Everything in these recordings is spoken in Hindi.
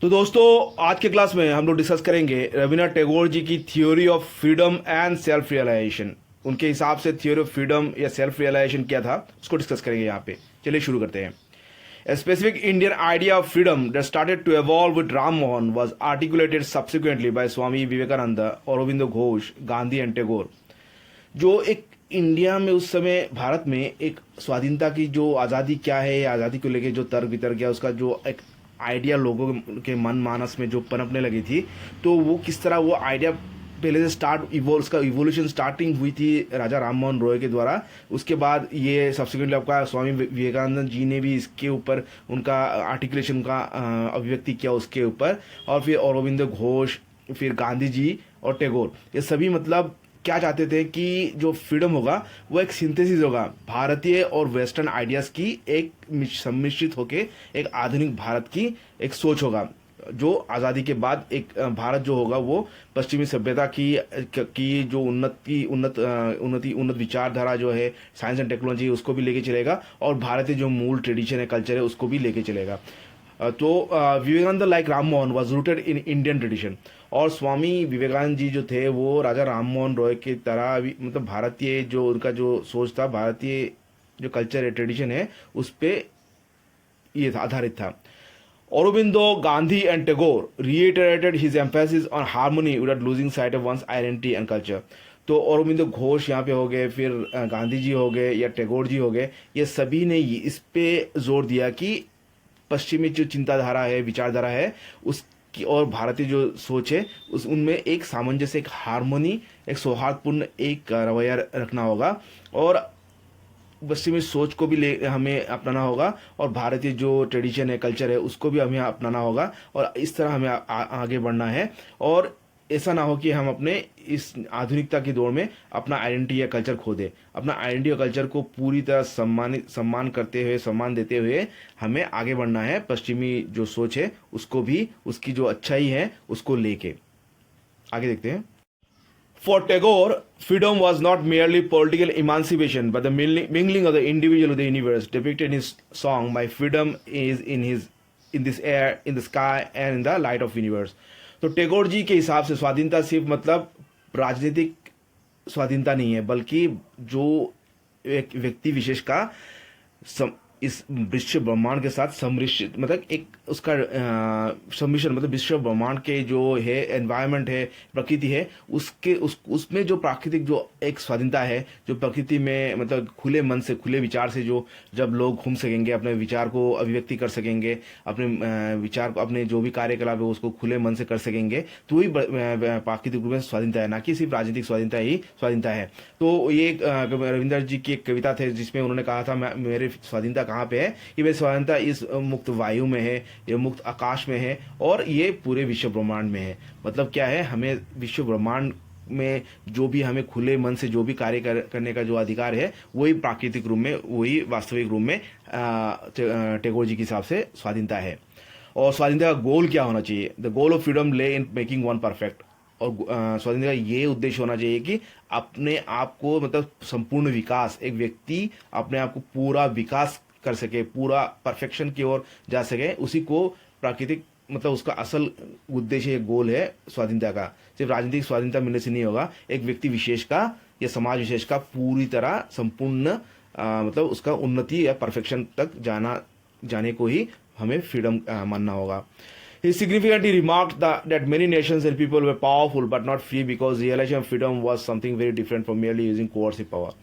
तो दोस्तों, आज के क्लास में हम लोग डिस्कस करेंगे रविन्द्रनाथ टैगोर जी की theory of freedom and self realisation. उनके हिसाब से थ्योरी ऑफ फ्रीडम या सेल्फ रियलाइजेशन क्या था, उसको डिस्कस करेंगे यहाँ पे। चलिए शुरू करते हैं। A specific Indian idea of freedom that started to evolve with Ram Mohan was articulated subsequently by Swami Vivekananda, Aurobindo Ghosh, Gandhi and Tagore। जो एक इंडिया में उस समय भारत में एक स्वाधीनता की जो आज़ादी क्या है या आज़ादी को लेके जो तर्क वितर्क या उसका जो एक आइडिया लोगों के मन मानस में जो पनपने लगी थी, तो वो किस तरह वो आइडिया पहले से उसका इवोल्यूशन स्टार्टिंग हुई थी राजा राम मोहन रॉय के द्वारा। उसके बाद ये सब्सिक्वेंटली आपका स्वामी विवेकानंद जी ने भी इसके ऊपर उनका आर्टिकुलेशन का अभिव्यक्ति किया उसके ऊपर, और फिर औरोबिंदो घोष, फिर गांधी जी और टैगोर, ये सभी मतलब क्या चाहते थे कि जो फ्रीडम होगा वो एक सिंथेसिस होगा भारतीय और वेस्टर्न आइडियाज़ की, एक सम्मिश्रित होके एक आधुनिक भारत की एक सोच होगा। जो आज़ादी के बाद एक भारत जो होगा वो पश्चिमी सभ्यता की जो उन्नत विचारधारा जो है, साइंस एंड टेक्नोलॉजी, उसको भी लेके चलेगा, और भारतीय जो मूल ट्रेडिशन है, कल्चर है, उसको भी लेके चलेगा। तो Vivekananda like Ram Mohan was rooted in Indian tradition. और स्वामी विवेकानंद जी जो थे वो राजा राम मोहन रॉय की तरह भी मतलब भारतीय जो उनका जो सोच था, भारतीय जो कल्चर है, ट्रेडिशन है, उस पर ये आधारित था। Aurobindo, Gandhi and Tagore reiterated his emphasis on harmony without losing sight of one's identity and culture। तो औरोबिंदो घोष यहाँ पे हो गए, फिर गांधी जी हो गए या टैगोर जी हो गए, ये सभी ने इस पे जोर दिया कि पश्चिमी जो चिंताधारा है, विचारधारा है, उसकी और भारतीय जो सोच है उनमें एक सामंजस्य, एक हार्मोनी, एक सौहार्दपूर्ण एक रवैया रखना होगा, और पश्चिमी सोच को भी हमें अपनाना होगा, और भारतीय जो ट्रेडिशन है, कल्चर है, उसको भी हमें अपनाना होगा, और इस तरह हमें आगे बढ़ना है। और ऐसा ना हो कि हम अपने इस आधुनिकता की दौड़ में अपना आइडेंटिटी या कल्चर खो दे। अपना आइडेंटिटी और कल्चर को पूरी तरह सम्मान करते हुए, सम्मान देते हुए हमें आगे बढ़ना है। पश्चिमी जो सोच है उसको भी, उसकी जो अच्छाई है उसको लेके आगे देखते हैं। For Tagore, freedom was not merely political emancipation, but the mingling of the individual with the universe, depicted in his song "My Freedom is in this air, in the sky, and in the light of universe"। तो टैगोर जी के हिसाब से स्वाधीनता सिर्फ मतलब राजनीतिक स्वाधीनता नहीं है, बल्कि जो एक व्यक्ति विशेष का इस विश्व ब्रह्मांड के साथ सम्मिश्रित, मतलब एक उसका सम्मिश्रण, मतलब विश्व ब्रह्मांड के जो है एनवायरनमेंट है, प्रकृति है, उसमें जो प्राकृतिक जो एक स्वाधीनता है, जो प्रकृति में मतलब खुले मन से, खुले विचार से जो जब लोग घूम सकेंगे, अपने विचार को अभिव्यक्ति कर सकेंगे, अपने विचार को, अपने जो भी कार्यकलाप है उसको खुले मन से कर सकेंगे, तो वही प्राकृतिक रूप में स्वाधीनता है, ना कि सिर्फ राजनीतिक स्वाधीनता ही स्वाधीनता है। तो ये रविंद्र जी की एक कविता थे जिसमें उन्होंने कहा था, मेरे स्वाधीनता कहाँ पे है, कि मेरी स्वाधीनता इस मुक्त वायु में है, ये मुक्त आकाश में है, और ये पूरे विश्व ब्रह्मांड में है। मतलब क्या है, हमें विश्व ब्रह्मांड में जो भी हमें खुले मन से जो भी कार्य करने का जो अधिकार है, वही प्राकृतिक रूप में, वही वास्तविक रूप में टैगोर जी के हिसाब से स्वाधीनता है। और स्वाधीनता का गोल क्या होना चाहिए? द गोल ऑफ फ्रीडम ले इन मेकिंग वन परफेक्ट। और स्वाधीनता का ये उद्देश्य होना चाहिए कि अपने आप को मतलब संपूर्ण विकास, एक व्यक्ति अपने आप को पूरा विकास कर सके, पूरा परफेक्शन की ओर जा सके, उसी को प्राकृतिक मतलब उसका असल उद्देश्य, गोल है स्वाधीनता का। सिर्फ राजनीतिक स्वाधीनता मिलने से नहीं होगा, एक व्यक्ति विशेष का या समाज विशेष का पूरी तरह संपूर्ण मतलब उसका उन्नति या परफेक्शन तक जाने को ही हमें फ्रीडम मानना होगा। He significantly remarked that many nations and people were powerful but not free because realization of freedom was something very different from merely using coercive power।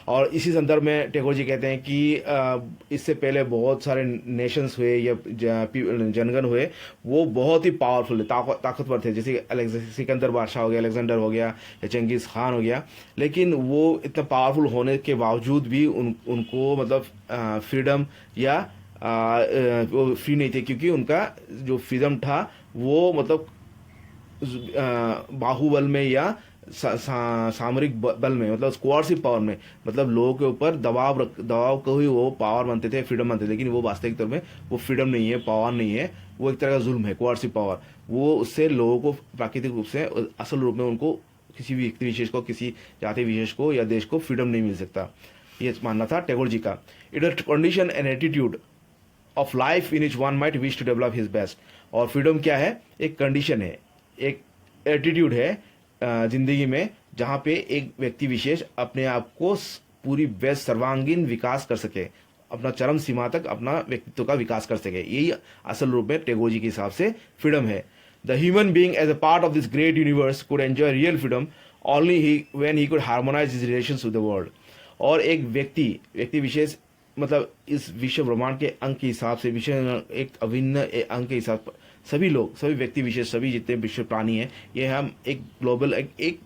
और इसी संदर्भ में टैगोर जी कहते हैं कि इससे पहले बहुत सारे नेशंस हुए या जनगण हुए, वो बहुत ही पावरफुल ताकतवर थे, जैसे सिकंदर बादशाह हो गया, अलेक्जेंडर हो गया, या चंगेज़ खान हो गया। लेकिन वो इतना पावरफुल होने के बावजूद भी उनको मतलब फ्रीडम या वो फ्री नहीं थे, क्योंकि उनका जो फ्रीडम था वो मतलब बाहुबल में या सामरिक बल में, मतलब कोऑर्सिव पावर में, मतलब लोगों के ऊपर दबाव को ही वो पावर मानते थे, फ्रीडम मानते थे। लेकिन वो वास्तविक तौर में वो फ्रीडम नहीं है, पावर नहीं है, वो एक तरह का जुल्म है, कोऑर्सिव पावर। वो उससे लोगों को प्राकृतिक रूप से, असल रूप में उनको, किसी भी व्यक्ति विशेष को, किसी जाति विशेष को या देश को फ्रीडम नहीं मिल सकता, ये मानना था टैगोर जी का। It is condition and attitude of life in which one might wish to develop his best। और फ्रीडम क्या है? एक कंडीशन है, एक एटीट्यूड है ज़िंदगी में, जहाँ पे एक व्यक्ति विशेष अपने आप को पूरी व्यस्त सर्वांगीण विकास कर सके, अपना चरम सीमा तक अपना व्यक्तित्व का विकास कर सके। यही असल रूप में टैगोर जी के हिसाब से फ्रीडम है। The human being as a part of this great universe could enjoy real freedom only he when he could harmonise his relations with the world. और एक व्यक्ति विशेष मतलब इस विश्व ब्रह्मांड के अंक के हिसाब से, विषय एक अभिन्न अंक के हिसाब, सभी लोग, सभी व्यक्ति विशेष, सभी जितने विश्व प्राणी हैं, ये हम एक ग्लोबल एक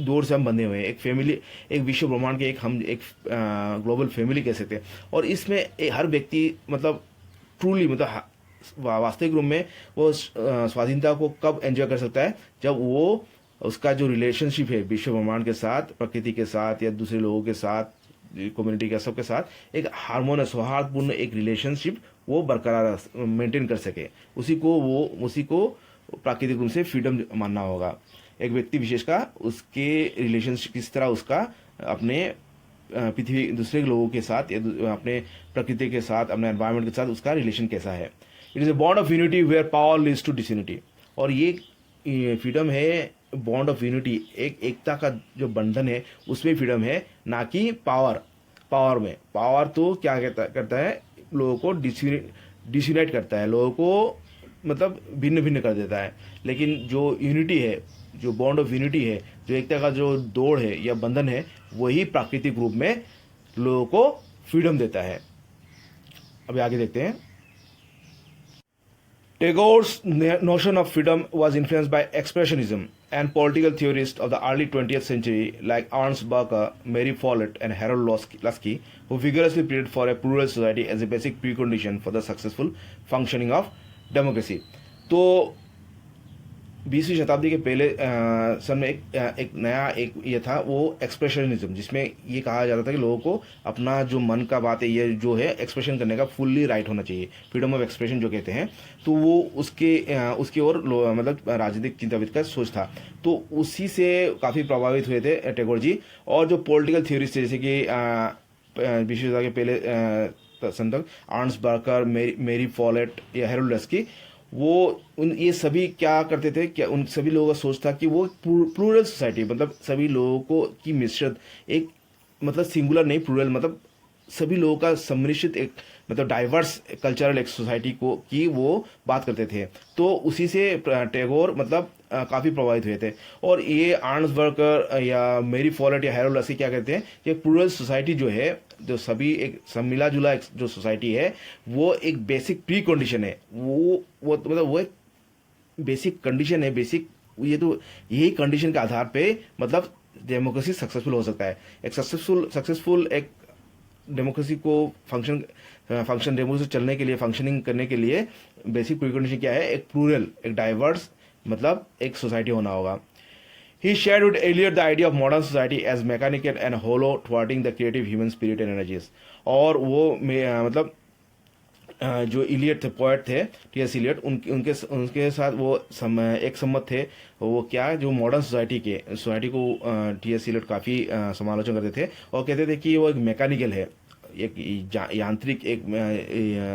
दौर से हम बंधे हुए हैं, एक फैमिली, एक विश्व ब्रह्मांड के हम एक ग्लोबल फैमिली कह सकते हैं। और इसमें हर व्यक्ति मतलब ट्रूली मतलब वास्तविक रूप में वो स्वाधीनता को कब एंजॉय कर सकता है? जब वो उसका जो रिलेशनशिप है विश्व ब्रह्मांड के साथ, प्रकृति के साथ या दूसरे लोगों के साथ, कम्युनिटी के सबके साथ एक हार्मोनियस सौहार्दपूर्ण एक रिलेशनशिप वो बरकरार मेंटेन कर सके, उसी को प्राकृतिक रूप से फ्रीडम मानना होगा। एक व्यक्ति विशेष का उसके रिलेशनशिप किस तरह उसका अपने पृथ्वी दूसरे लोगों के साथ या अपने प्रकृति के साथ, अपने एनवायरनमेंट के साथ उसका रिलेशन कैसा है। It is a bond of unity where power leads to disunity. और ये फ्रीडम है बॉन्ड ऑफ यूनिटी, एक एकता का जो बंधन है उसमें फ्रीडम है, ना कि पावर में। पावर तो क्या करता है, लोगों को डिसयूनाइट करता है, लोगों को मतलब भिन्न भिन्न कर देता है। लेकिन जो यूनिटी है, जो बॉन्ड ऑफ यूनिटी है, जो एकता का जो दौड़ है या बंधन है, वही प्राकृतिक रूप में लोगों को फ्रीडम देता है। अभी आगे देखते हैं। Tagore's notion of freedom was influenced by expressionism and political theorists of the early 20th century like Ernst Barker, Mary Follett, and Harold Lasky, who vigorously pleaded for a plural society as a basic precondition for the successful functioning of democracy. तो 20वीं शताब्दी के पहले सन में एक नया ये था, वो एक्सप्रेशनिज्म, जिसमें ये कहा जाता था कि लोगों को अपना जो मन का बात है, ये जो है एक्सप्रेशन करने का फुल्ली राइट होना चाहिए, फ्रीडम ऑफ एक्सप्रेशन जो कहते हैं। तो वो उसकी ओर मतलब राजनीतिक चिंताविद का सोच था। तो उसी से काफ़ी प्रभावित हुए थे टैगोर जी। और जो पॉलिटिकल थ्योरीज थे, जैसे कि 20वीं शताब्दी के पहले सन तक अर्न्स्ट बार्कर, मेरी फॉलेट या हैरोल्ड लस्की, ये सभी क्या करते थे, क्या उन सभी लोगों का सोच था कि वो प्लूरल सोसाइटी, मतलब सभी लोगों को की मिश्रित एक, मतलब सिंगुलर नहीं, प्लूरल मतलब सभी लोगों का सम्मिश्रित एक मतलब डाइवर्स कल्चरल एक सोसाइटी की वो बात करते थे। तो उसी से टैगोर मतलब काफ़ी प्रभावित हुए थे। और ये अर्न्स्ट बर्कर या मेरी फॉलेट या हैरोल्ड लस्की क्या कहते हैं कि प्लूरल सोसाइटी जो है, जो सभी एक मिला जुला एक जो सोसाइटी है, वो एक बेसिक प्री कंडीशन है, वो मतलब वो एक बेसिक कंडीशन है, बेसिक ये तो यही कंडीशन के आधार पे मतलब डेमोक्रेसी सक्सेसफुल हो सकता है। एक सक्सेसफुल एक डेमोक्रेसी को डेमोक्रेसी चलने के लिए, फंक्शनिंग करने के लिए बेसिक प्रीकंडीशन क्या है? एक प्लूरल, एक डाइवर्स मतलब एक सोसाइटी होना होगा। He shared with Eliot the idea of modern society as mechanical and hollow, thwarting the creative human spirit and energies. और वो मतलब जो इलियट थे, पोएट थे टी.एस. इलियट, उनके साथ वो एक सम्मत थे। वो क्या, जो मॉडर्न सोसाइटी को टी.एस. इलियट काफ़ी समालोचना करते थे और कहते थे कि वो एक मैकेनिकल है, एक यांत्रिक एक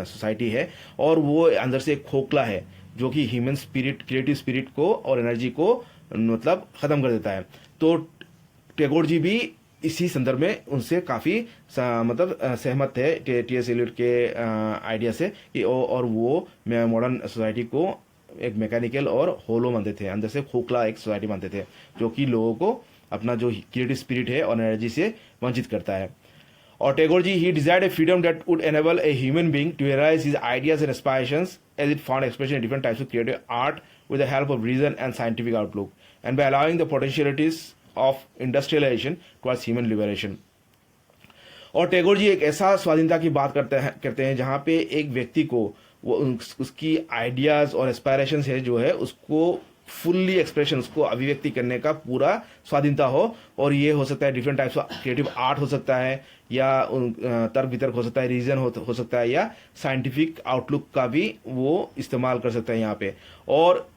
सोसाइटी है, और वो अंदर से एक खोखला है जो कि ह्यूमन स्पिरिट, क्रिएटिव स्पिरिट को और एनर्जी को मतलब ख़त्म कर देता है। तो टैगोर जी भी इसी संदर्भ में उनसे काफ़ी मतलब सहमत थे टी.एस. इलियट के आइडिया से कि और वो मॉडर्न सोसाइटी को एक मैकेनिकल और होलो मानते थे, अंदर से खोखला एक सोसाइटी मानते थे, जो कि लोगों को अपना जो क्रिएटिव स्पिरिट है और एनर्जी से वंचित करता है। और Tagore ji, he desired a freedom that would enable a human being to realize his ideas and aspirations as it found expression in different types of creative art with the help of reason and scientific outlook, and by allowing the potentialities of industrialization towards human liberation. और टैगोर जी एक ऐसा स्वाधीनता की बात करते हैं जहाँ पे एक व्यक्ति को वो उसकी आइडियाज़ और एस्पायरेशंस है जो है उसको फुल्ली एक्सप्रेशन, उसको अभिव्यक्ति करने का पूरा स्वाधीनता हो। और ये हो सकता है different types of creative art हो सकता है, या तर्क वितर्क हो सकता है, रीजन हो सकता है, या साइंटिफिक आउटलुक का भी वो इस्तेमाल कर सकता है यहाँ पे। और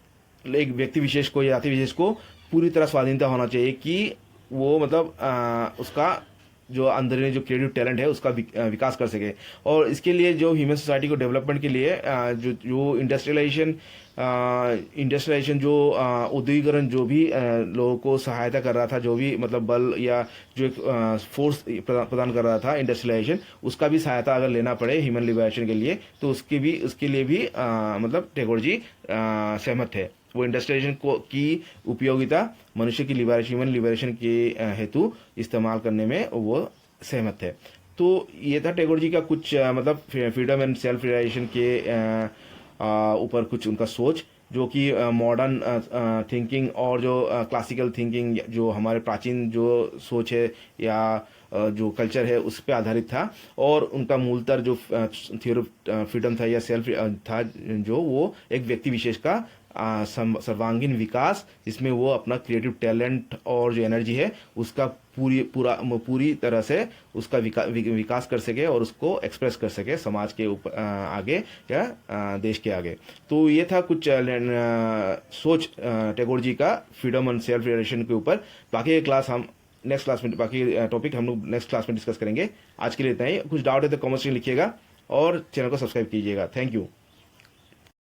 एक व्यक्ति विशेष को या जाति विशेष को पूरी तरह स्वाधीनता होना चाहिए कि वो मतलब उसका जो अंदरूनी जो क्रिएटिव टैलेंट है उसका विकास कर सके। और इसके लिए जो ह्यूमन सोसाइटी को डेवलपमेंट के लिए जो इंडस्ट्रियलाइजेशन जो औद्योगिकरण जो भी लोगों को सहायता कर रहा था, जो भी मतलब बल या जो एक फोर्स प्रदान कर रहा था इंडस्ट्रियलाइजेशन, उसका भी सहायता अगर लेना पड़े ह्यूमन लिबरेशन के लिए, तो उसके लिए भी मतलब टैगोर जी सहमत थे। वो इंडस्ट्रियलाइजेशन को की उपयोगिता मनुष्य की लिबरेशन, ह्यूमन लिबरेशन के हेतु इस्तेमाल करने में वो सहमत थे। तो ये था टैगोर जी का कुछ मतलब फ्रीडम एंड सेल्फ रियलाइजेशन के ऊपर कुछ उनका सोच, जो कि मॉडर्न थिंकिंग और जो क्लासिकल थिंकिंग, जो हमारे प्राचीन जो सोच है या जो कल्चर है उस पर आधारित था। और उनका मूलतः जो थ्योरी ऑफ फ्रीडम था या सेल्फ था, जो वो एक व्यक्ति विशेष का सर्वांगीण विकास, जिसमें वो अपना क्रिएटिव टैलेंट और जो एनर्जी है उसका पूरी तरह से उसका विकास कर सके और उसको एक्सप्रेस कर सके समाज के ऊपर आगे या देश के आगे। तो ये था कुछ सोच टैगोर जी का फ्रीडम एंड सेल्फ रियलाइजेशन के ऊपर। बाकी क्लास हम नेक्स्ट क्लास में, बाकी टॉपिक हम लोग नेक्स्ट क्लास में डिस्कस करेंगे। आज के लिए इतना ही। कुछ डाउट है तो कमेंट्स में लिखिएगा और चैनल को सब्सक्राइब कीजिएगा। Thank you.